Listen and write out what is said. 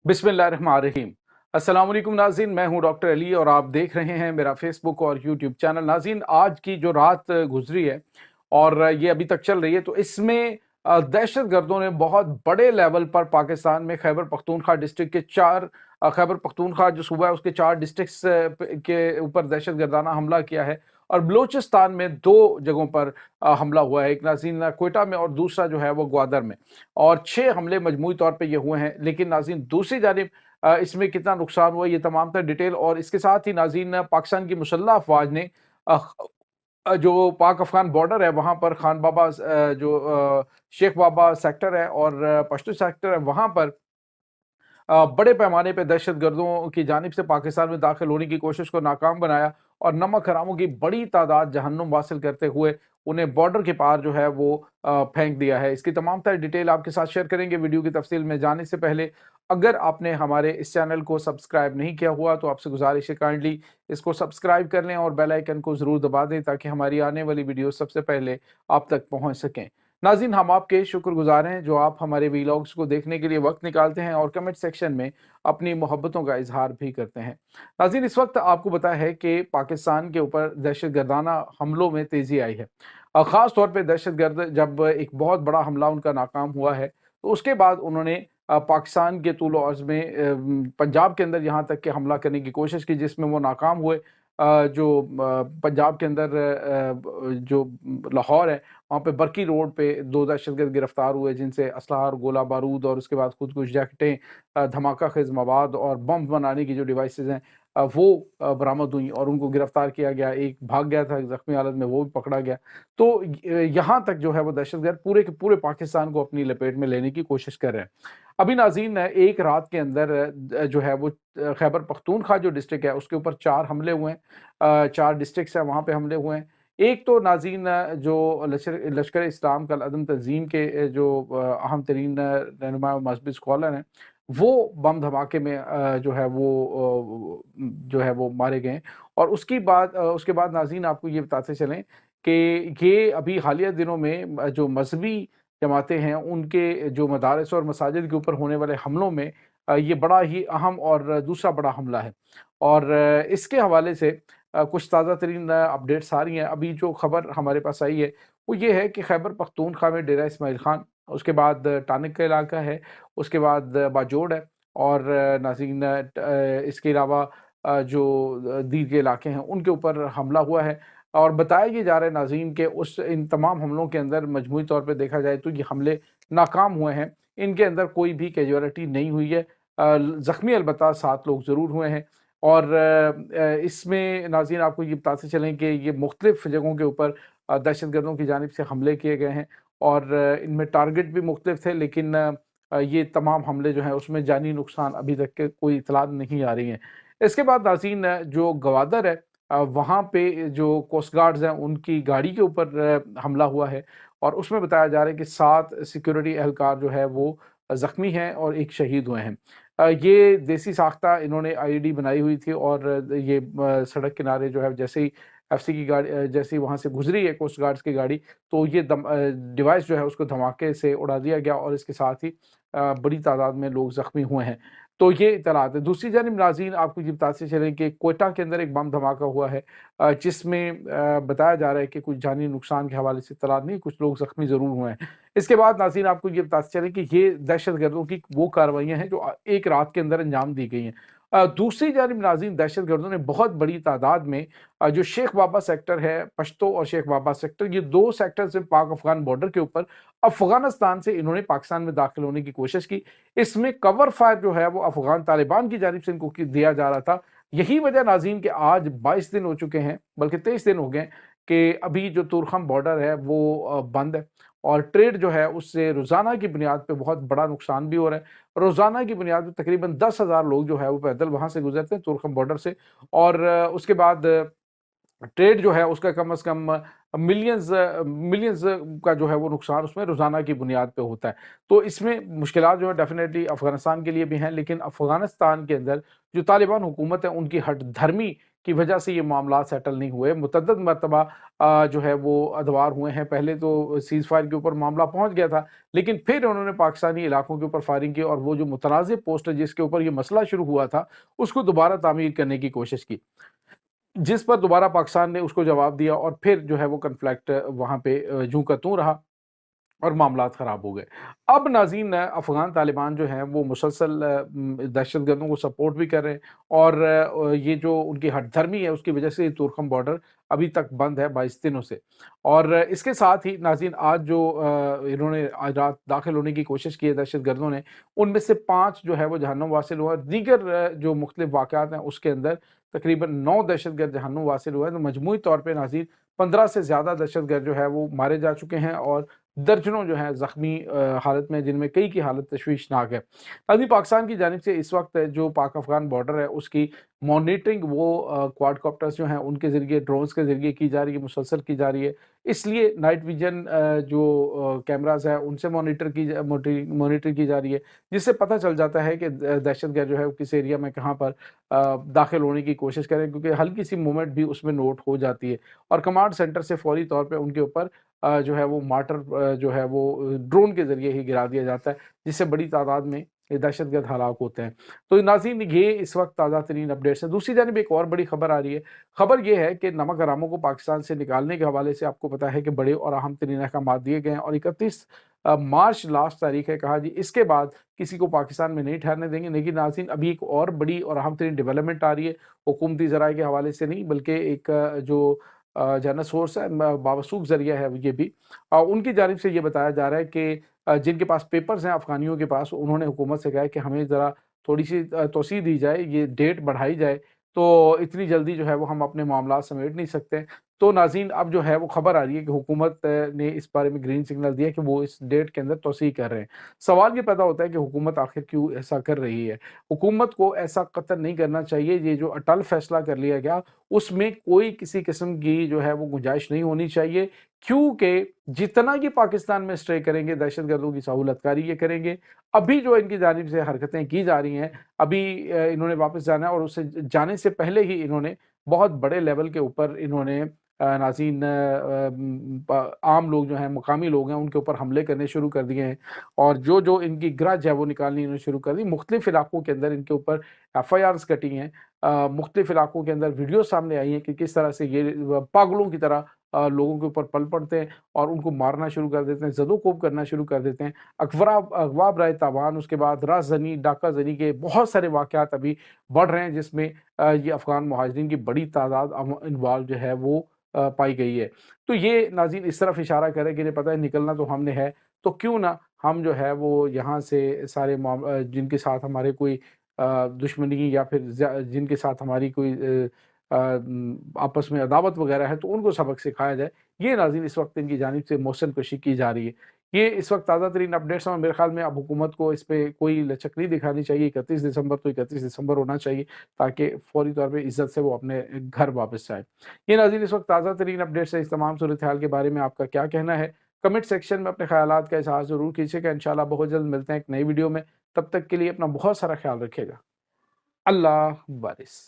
बिस्मिल्लाहिर्रहमानिर्रहीम। अस्सलाम वालेकुम नाज़रीन, मैं हूं डॉक्टर अली और आप देख रहे हैं मेरा फेसबुक और यूट्यूब चैनल। नाज़रीन, आज की जो रात गुजरी है और ये अभी तक चल रही है, तो इसमें दहशत गर्दों ने बहुत बड़े लेवल पर पाकिस्तान में खैबर पख्तूनख्वा डिस्ट्रिक्ट के खैबर पख्तूनख्वा जो सूबा है उसके 4 डिस्ट्रिक्ट्स के ऊपर दहशत गर्दाना हमला किया है। और बलूचिस्तान में 2 जगहों पर हमला हुआ है, एक नाज़रीन क्वेटा में और दूसरा जो है वो ग्वादर में, और 6 हमले मजमूई तौर पे ये हुए हैं। लेकिन नाज़रीन, दूसरी जानिब इसमें कितना नुकसान हुआ, ये तमाम तर डिटेल और इसके साथ ही नाज़रीन पाकिस्तान की मुसल्लह अफ़वाज ने अ, जो पाक अफ़गान बॉर्डर है वहाँ पर खान बाबा शेख बाबा सेक्टर है और पश्तो सेक्टर है, वहाँ पर बड़े पैमाने पे दहशत गर्दों की जानिब से पाकिस्तान में दाखिल होने की कोशिश को नाकाम बनाया और नमक हरामों की बड़ी तादाद जहन्नुम वासिल करते हुए उन्हें बॉर्डर के पार जो है वो फेंक दिया है। इसकी तमाम तर डिटेल आपके साथ शेयर करेंगे। वीडियो की तफसील में जाने से पहले अगर आपने हमारे इस चैनल को सब्सक्राइब नहीं किया हुआ तो आपसे गुजारिश है काइंडली इसको सब्सक्राइब कर लें और बेल आइकन को ज़रूर दबा दें ताकि हमारी आने वाली वीडियो सबसे पहले आप तक पहुँच सकें। नाज़रीन, हम आपके शुक्रगुज़ार हैं जो आप हमारे वीलॉग्स को देखने के लिए वक्त निकालते हैं और कमेंट सेक्शन में अपनी मोहब्बतों का इजहार भी करते हैं। नाज़रीन, इस वक्त आपको पता है कि पाकिस्तान के ऊपर दहशत गर्दाना हमलों में तेज़ी आई है। ख़ास तौर पे दहशत गर्द जब एक बहुत बड़ा हमला उनका नाकाम हुआ है, तो उसके बाद उन्होंने पाकिस्तान के तूल और अर्ज़ में पंजाब के अंदर यहाँ तक के हमला करने की कोशिश की, जिसमें वो नाकाम हुए। पंजाब के अंदर जो लाहौर है, वहाँ पे बरकी रोड पे 2 दहशतगर्द गिरफ्तार हुए, जिनसे असलहा और गोला बारूद और उसके बाद खुदकुश जैकेटें, धमाका खेज़ मवाद और बम बनाने की जो डिवाइसेज़ हैं वो बरामद हुई और उनको गिरफ्तार किया गया। एक भाग गया था ज़ख्मी हालत में, वो भी पकड़ा गया। तो यहाँ तक जो है वो दहशतगर्द पूरे के पूरे पाकिस्तान को अपनी लपेट में लेने की कोशिश कर रहे हैं। अभी नाज़रीन, एक रात के अंदर जो है वो खैबर पख्तूनख्वा जो डिस्ट्रिक्ट है उसके ऊपर 4 हमले हुए हैं। 4 डिस्ट्रिक्ट्स हैं, वहाँ पे हमले हुए हैं। एक तो नाज़रीन जो लश्कर इस्लाम कल अदम तंज़ीम के जो अहम तरीन रहनुमा और मज़हबी स्कॉलर हैं, वो बम धमाके में जो है वो मारे गए। और उसके बाद नाज़रीन आपको ये बताते चलें कि ये अभी हालिया दिनों में जो मज़हबी जमातें हैं उनके जो मदारिस और मसाजिद के ऊपर होने वाले हमलों में ये बड़ा ही अहम और दूसरा बड़ा हमला है। और इसके हवाले से कुछ ताज़ा तरीन अपडेट्स आ रही हैं। अभी जो खबर हमारे पास आई है वो ये है कि खैबर पख्तूनख्वा में डेरा इस्माइल खान, उसके बाद टानिक का इलाका है, उसके बाद बाजोड़ है और नाज़रीन इसके अलावा जो दीर के इलाके हैं उनके ऊपर हमला हुआ है। और बताया ये जा रहा है नाज़रीन के इन तमाम हमलों के अंदर मजमूई तौर पे देखा जाए तो ये हमले नाकाम हुए हैं। इनके अंदर कोई भी कैजुअलिटी नहीं हुई है। ज़ख्मी अलबत्ता 7 लोग ज़रूर हुए हैं। और इसमें नाज़रीन आपको ये बताते चलें कि ये मुख्तलिफ़ जगहों के ऊपर दहशतगर्दों की जानिब से हमले किए गए हैं और इनमें टारगेट भी मुख्तलिफ़ थे, लेकिन ये तमाम हमले जो हैं उसमें जानी नुकसान अभी तक के कोई इतला नहीं आ रही हैं। इसके बाद नाज़रीन जो गवादर है, वहाँ पे जो कोस्ट गार्ड्स हैं उनकी गाड़ी के ऊपर हमला हुआ है और उसमें बताया जा रहा है कि 7 सिक्योरिटी एहलकार जो है वो ज़ख्मी हैं और 1 शहीद हुए हैं। ये देसी साख्ता इन्होंने आईईडी बनाई हुई थी और ये सड़क किनारे जो है जैसे ही एफसी की गाड़ी जैसे ही वहाँ से गुजरी है कोस्ट गार्ड्स की गाड़ी, तो ये डिवाइस जो है उसको धमाके से उड़ा दिया गया और इसके साथ ही बड़ी तादाद में लोग ज़ख्मी हुए हैं। तो ये इत्तलात है। दूसरी जानिब नाज़रीन आपको ये बताते चलें कि क्वेटा के अंदर एक बम धमाका हुआ है, जिसमें बताया जा रहा है कि कुछ जानी नुकसान के हवाले से इत्तलात नहीं, कुछ लोग ज़ख्मी ज़रूर हुए हैं। इसके बाद नाज़रीन आपको ये बताते चलें कि ये दहशतगर्दों की वो कार्रवाइयाँ हैं जो एक रात के अंदर अंजाम दी गई हैं। दूसरी जानिब नाज़रीन दहशतगर्दों ने बहुत बड़ी तादाद में जो शेख बाबा सेक्टर है, पश्तो और शेख बाबा सेक्टर, ये 2 सेक्टर्स हैं पाक अफ़गान बॉर्डर के ऊपर, अफ़गानिस्तान से इन्होंने पाकिस्तान में दाखिल होने की कोशिश की। इसमें कवर फायर जो है वो अफ़गान तालिबान की जानिब से इनको दिया जा रहा था। यही वजह नाज़रीन कि आज 22 दिन हो चुके हैं, बल्कि 23 दिन हो गए कि अभी जो तुरखम बॉर्डर है वो बंद है और ट्रेड जो है उससे रोज़ाना की बुनियाद पे बहुत बड़ा नुकसान भी हो रहा है। रोज़ाना की बुनियाद पे तकरीबन 10,000 लोग जो है वो पैदल वहाँ से गुज़रते हैं तुरखम बॉर्डर से और उसके बाद ट्रेड जो है उसका कम से कम मिलियंस मिलियंस का जो है वो नुकसान उसमें रोज़ाना की बुनियाद पे होता है। तो इसमें मुश्किलात जो है डेफ़िनेटली अफ़गानिस्तान के लिए भी हैं, लेकिन अफ़गानिस्तान के अंदर जो तालिबान हुकूमत है उनकी हठधर्मी کی وجہ سے یہ معاملات سیٹل نہیں ہوئے۔ متعدد مرتبہ جو ہے وہ ادوار ہوئے ہیں، پہلے تو سیز فائر کے اوپر معاملہ پہنچ گیا تھا، لیکن پھر انہوں نے پاکستانی علاقوں کے اوپر فائرنگ کی اور وہ جو متنازع پوسٹ جس کے اوپر یہ مسئلہ شروع ہوا تھا اس کو دوبارہ تعمیر کرنے کی کوشش کی، جس پر دوبارہ پاکستان نے اس کو جواب دیا اور پھر جو ہے وہ کنفلکٹ وہاں پہ جوں کا توں رہا اور معاملات خراب ہو گئے۔ اب ناظرین افغان طالبان جو ہیں وہ مسلسل دہشت گردوں کو سپورٹ بھی کر رہے ہیں اور یہ جو ان کی ہٹ دھرمی ہے اس کی وجہ سے تورخم بارڈر ابھی تک بند ہے 22 دنوں سے۔ اور اس کے ساتھ ہی ناظرین آج جو انہوں نے آج رات داخل ہونے کی کوشش کی ہے دہشت گردوں نے، ان میں سے 5 جو ہے وہ جہنم واصل ہوئے اور دیگر جو مختلف واقعات ہیں اس کے اندر تقریباً 9 دہشت گرد جہنم واصل ہوئے ہیں۔ تو مجموعی طور پہ ناظرین 15 سے زیادہ دہشت گرد جو ہے وہ مارے جا چکے ہیں اور درجنوں جو ہیں زخمی حالت میں، جن میں کئی کی حالت تشویشناک ہے۔ ناظرین پاکستان کی جانب سے اس وقت جو پاک افغان بارڈر ہے اس کی مانیٹرنگ وہ کوارڈ کاپٹرز جو ہیں ان کے ذریعے، ڈرونز کے ذریعے کی جا رہی ہے، مسلسل کی جا رہی ہے۔ اس لیے نائٹ ویژن جو کیمراز ہیں ان سے مانیٹرنگ کی جا رہی ہے، جس سے پتہ چل جاتا ہے کہ دہشت گرد جو ہے وہ کس ایریا میں کہاں پر داخل ہونے کی کوشش کریں، کیونکہ ہلکی سی موومنٹ بھی اس میں نوٹ ہو جاتی ہے اور کمانڈ سینٹر سے فوری طور پہ ان کے اوپر جو ہے وہ مارٹر جو ہے وہ ڈرون کے ذریعے ہی گرا دیا جاتا ہے، جس سے بڑی تعداد میں یہ دہشت گرد ہلاک ہوتے ہیں۔ تو ناظرین یہ اس وقت تازہ ترین اپڈیٹس ہیں۔ دوسری جانب ایک اور بڑی خبر آ رہی ہے۔ خبر یہ ہے کہ نمک حراموں کو پاکستان سے نکالنے کے حوالے سے آپ کو پتا ہے کہ بڑے اور اہم ترین احکامات دیے گئے ہیں اور 31 مارچ لاسٹ تاریخ ہے، کہا جی اس کے بعد کسی کو پاکستان میں نہیں ٹھہرنے دیں گے۔ لیکن ناظرین ابھی ایک اور بڑی اور اہم ترین ڈیولپمنٹ آ رہی ہے، حکومتی ذرائع کے حوالے سے نہیں بلکہ ایک جو جرنل سورس ہے، باوثوق ذریعہ ہے یہ بھی، ان کی جانب سے یہ بتایا جا رہا ہے کہ جن کے پاس پیپرز ہیں افغانیوں کے پاس، انہوں نے حکومت سے کہا ہے کہ ہمیں ذرا تھوڑی سی توسیع دی جائے، یہ ڈیٹ بڑھائی جائے، تو اتنی جلدی جو ہے وہ ہم اپنے معاملات سمیٹ نہیں سکتے۔ تو ناظرین اب جو ہے وہ خبر آ رہی ہے کہ حکومت نے اس بارے میں گرین سگنل دیا کہ وہ اس ڈیٹ کے اندر توسیع کر رہے ہیں۔ سوال یہ پیدا ہوتا ہے کہ حکومت آخر کیوں ایسا کر رہی ہے؟ حکومت کو ایسا قطعاً نہیں کرنا چاہیے۔ یہ جو اٹل فیصلہ کر لیا گیا اس میں کوئی کسی قسم کی جو ہے وہ گنجائش نہیں ہونی چاہیے، کیونکہ جتنا یہ پاکستان میں اسٹے کریں گے دہشت گردوں کی سہولت کاری یہ کریں گے۔ ابھی جو ان کی جانب سے حرکتیں کی جا رہی ہیں، ابھی انہوں نے واپس جانا ہے اور اسے جانے سے پہلے ہی انہوں نے بہت بڑے لیول کے اوپر انہوں نے ناظرین عام لوگ جو ہیں، مقامی لوگ ہیں، ان کے اوپر حملے کرنے شروع کر دیے ہیں اور جو ان کی گرج ہے وہ نکالنی انہوں نے شروع کر دی۔ مختلف علاقوں کے اندر ان کے اوپر FIRs کٹی ہیں، مختلف علاقوں کے اندر ویڈیو سامنے آئی ہیں کہ کس طرح سے یہ پاگلوں کی طرح لوگوں کے اوپر پل پڑتے ہیں اور ان کو مارنا شروع کر دیتے ہیں، زد و کوب کرنا شروع کر دیتے ہیں۔ اغوا برائے تاوان، اس کے بعد راز زنی، ڈاکہ زنی کے بہت سارے واقعات ابھی بڑھ رہے ہیں، جس میں یہ افغان مہاجرین کی بڑی تعداد انوالو جو ہے وہ پائی گئی ہے۔ تو یہ ناظرین اس طرف اشارہ کرے کہ انہیں پتہ ہے نکلنا تو ہم نے ہے، تو کیوں نہ ہم جو ہے وہ یہاں سے سارے جن کے ساتھ ہمارے کوئی دشمنی یا پھر جن کے ساتھ ہماری کوئی آپس میں عداوت وغیرہ ہے تو ان کو سبق سکھایا جائے۔ یہ ناظرین اس وقت ان کی جانب سے محسن کشی کی جا رہی ہے۔ یہ اس وقت تازہ ترین اپڈیٹس ہیں اور میرے خیال میں اب حکومت کو اس پہ کوئی لچک نہیں دکھانی چاہیے۔ 31 دسمبر تو 31 دسمبر ہونا چاہیے تاکہ فوری طور پہ عزت سے وہ اپنے گھر واپس جائیں۔ یہ ناظرین اس وقت تازہ ترین اپڈیٹس ہے۔ اس تمام صورتحال کے بارے میں آپ کا کیا کہنا ہے؟ کمنٹ سیکشن میں اپنے خیالات کا اظہار ضرور کیجیے گا۔ انشاءاللہ بہت جلد ملتے ہیں ایک نئی ویڈیو میں، تب تک کے لیے اپنا بہت سارا خیال رکھیے گا۔ اللہ حافظ۔